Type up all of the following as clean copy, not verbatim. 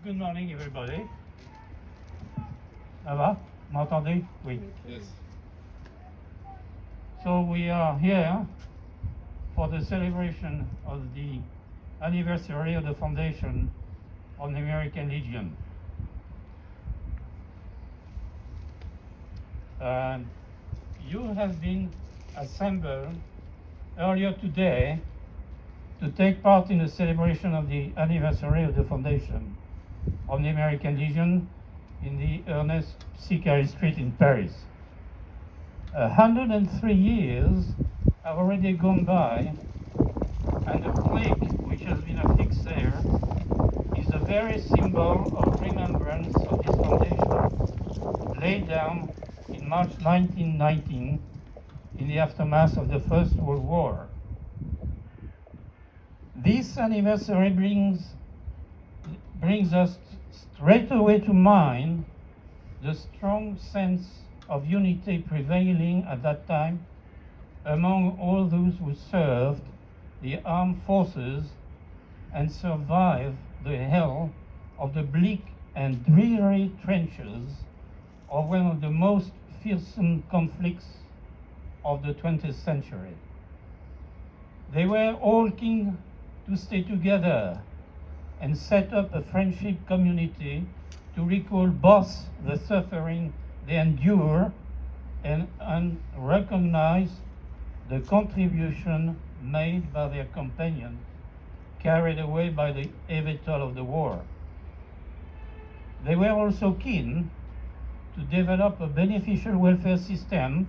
Good morning, everybody. Ça va? M'entendez? Oui. Yes. So we are here for the celebration of the anniversary of the foundation of the American Legion. You have been assembled earlier today to take part in the celebration of the anniversary of the foundation of the American Legion in the Ernest Sechet Street in Paris. 103 years have already gone by, and the plaque which has been affixed there is a very symbol of remembrance of this foundation laid down in March 1919 in the aftermath of the First World War. This anniversary brings us straight away to mind the strong sense of unity prevailing at that time among all those who served the armed forces and survived the hell of the bleak and dreary trenches of one of the most fearsome conflicts of the 20th century. They were all keen to stay together and set up a friendship community to recall both the suffering they endure and recognize the contribution made by their companions carried away by the heavy toll of the war. They were also keen to develop a beneficial welfare system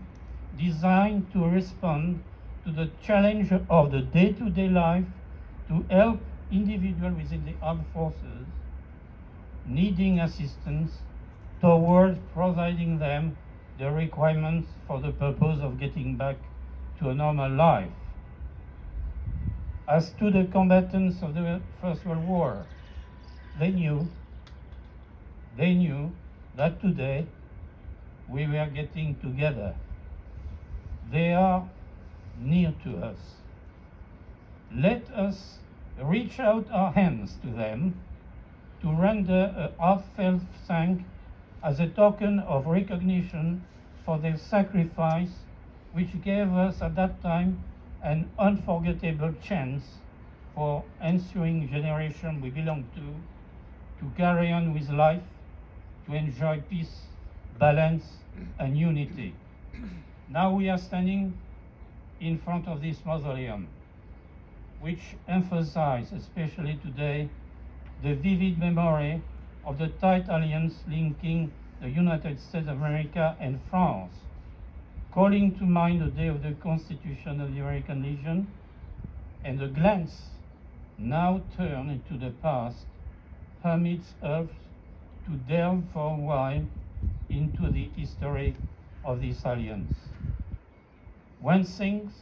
designed to respond to the challenge of the day-to-day life, to help individuals within the armed forces needing assistance towards providing them the requirements for the purpose of getting back to a normal life. As to the combatants of the First World War, they knew that today we were getting together. They are near to us. Let us reach out our hands to them to render a heartfelt thanks as a token of recognition for their sacrifice, which gave us at that time an unforgettable chance for ensuing generation we belong to carry on with life, to enjoy peace, balance, and unity. Now we are standing in front of this mausoleum, which emphasizes, especially today, the vivid memory of the tight alliance linking the United States of America and France, calling to mind the day of the Constitution of the American Legion, and the glance now turned into the past permits us to delve for a while into the history of this alliance. One thinks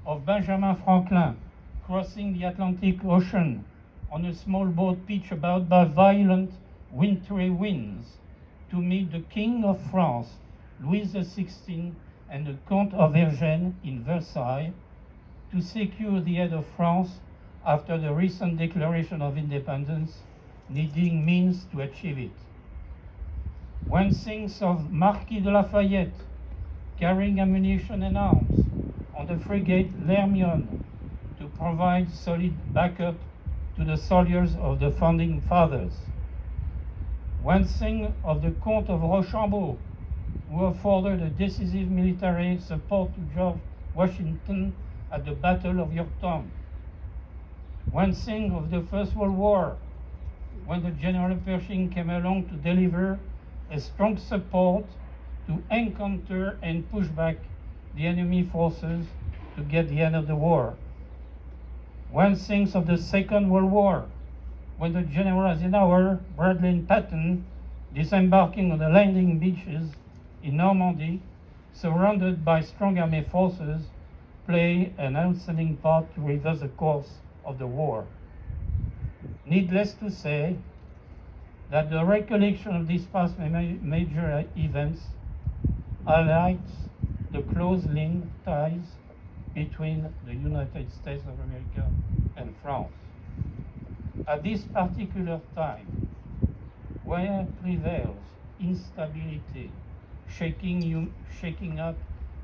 of Benjamin Franklin crossing the Atlantic Ocean on a small boat pitched about by violent wintry winds to meet the King of France, Louis XVI, and the Count of Vergennes in Versailles to secure the head of France after the recent declaration of independence, needing means to achieve it. One thinks of Marquis de Lafayette carrying ammunition and arms on the frigate L'Hermione to provide solid backup to the soldiers of the founding fathers. One thing of the Count of Rochambeau, who afforded a decisive military support to George Washington at the Battle of Yorktown. One thing of the First World War, when the General Pershing came along to deliver a strong support to encounter and push back the enemy forces to get the end of the war. One thinks of the Second World War, when the General Eisenhower, Bradley, and Patton, disembarking on the landing beaches in Normandy, surrounded by strong army forces, play an outstanding part to reverse the course of the war. Needless to say that the recollection of these past major events highlights the close link ties between the United States of America and France. At this particular time, where prevails instability, shaking up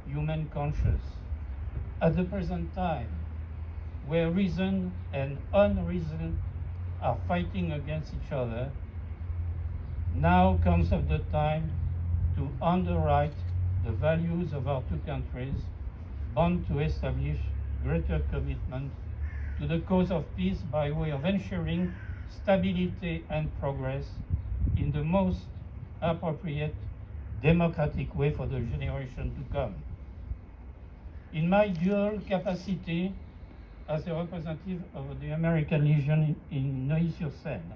human conscience. At the present time, where reason and unreason are fighting against each other, now comes the time to underwrite the values of our two countries, bound to establish greater commitment to the cause of peace by way of ensuring stability and progress in the most appropriate democratic way for the generation to come. In my dual capacity as a representative of the American Legion in Neuilly-sur-Seine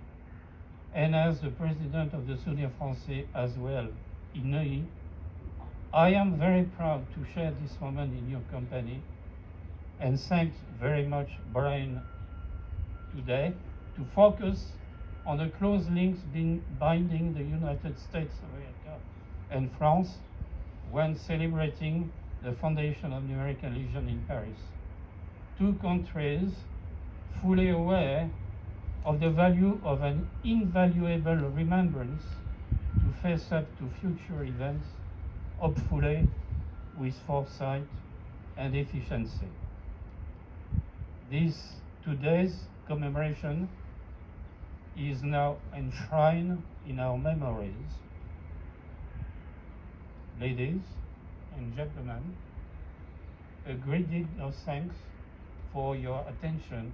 and as the president of the Souvenir Français as well in Neuilly, I am very proud to share this moment in your company and thank very much Bryan today to focus on the close links binding the United States of America and France when celebrating the foundation of the American Legion in Paris. Two countries fully aware of the value of an invaluable remembrance to face up to future events, hopefully with foresight and efficiency. Today's commemoration is now enshrined in our memories. Ladies and gentlemen, a great deal of thanks for your attention.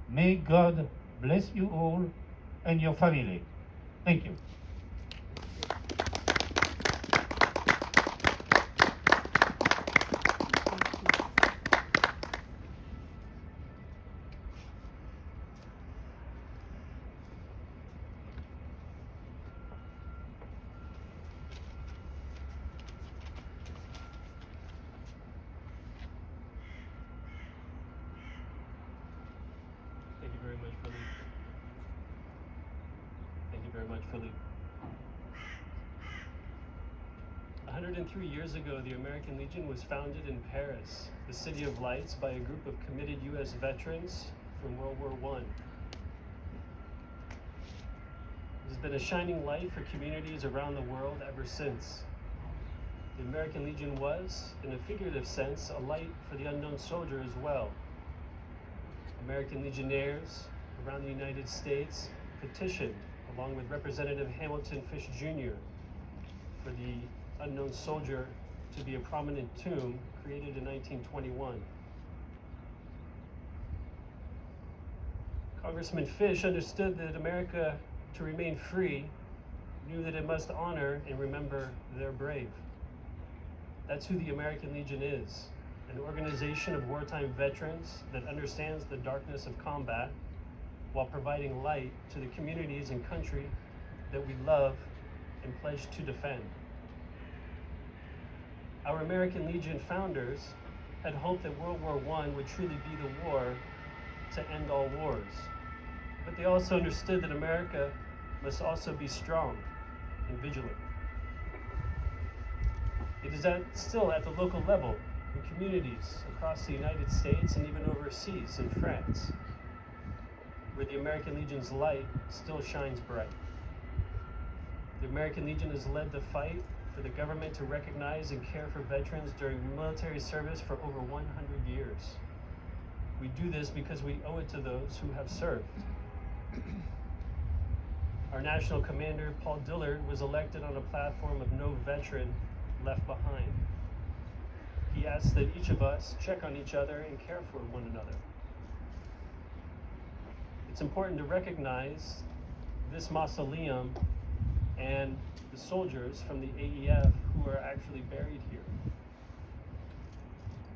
May God bless you all and your family. Thank you. Thank you very much, Philippe. Thank you very much, Philippe. 103 years ago, the American Legion was founded in Paris, the City of Lights, by a group of committed U.S. veterans from World War I. It has been a shining light for communities around the world ever since. The American Legion was, in a figurative sense, a light for the unknown soldier as well. American Legionnaires around the United States petitioned, along with Representative Hamilton Fish Jr., for the unknown soldier to be a prominent tomb created in 1921. Congressman Fish understood that America, to remain free, knew that it must honor and remember their brave. That's who the American Legion is. An organization of wartime veterans that understands the darkness of combat while providing light to the communities and country that we love and pledge to defend. Our American Legion founders had hoped that World War I would truly be the war to end all wars. But they also understood that America must also be strong and vigilant. It is still at the local level, in communities across the United States and even overseas in France, where the American Legion's light still shines bright. The American Legion has led the fight for the government to recognize and care for veterans during military service for over 100 years. We do this because we owe it to those who have served. Our national commander, Paul Dillard, was elected on a platform of no veteran left behind. He asks that each of us check on each other and care for one another. It's important to recognize this mausoleum and the soldiers from the AEF who are actually buried here.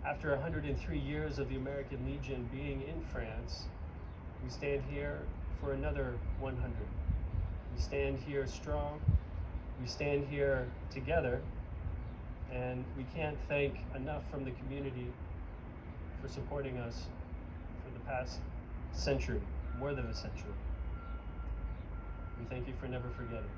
After 103 years of the American Legion being in France, we stand here for another 100. We stand here strong, we stand here together, and we can't thank enough from the community for supporting us for the past century, more than a century. We thank you for never forgetting.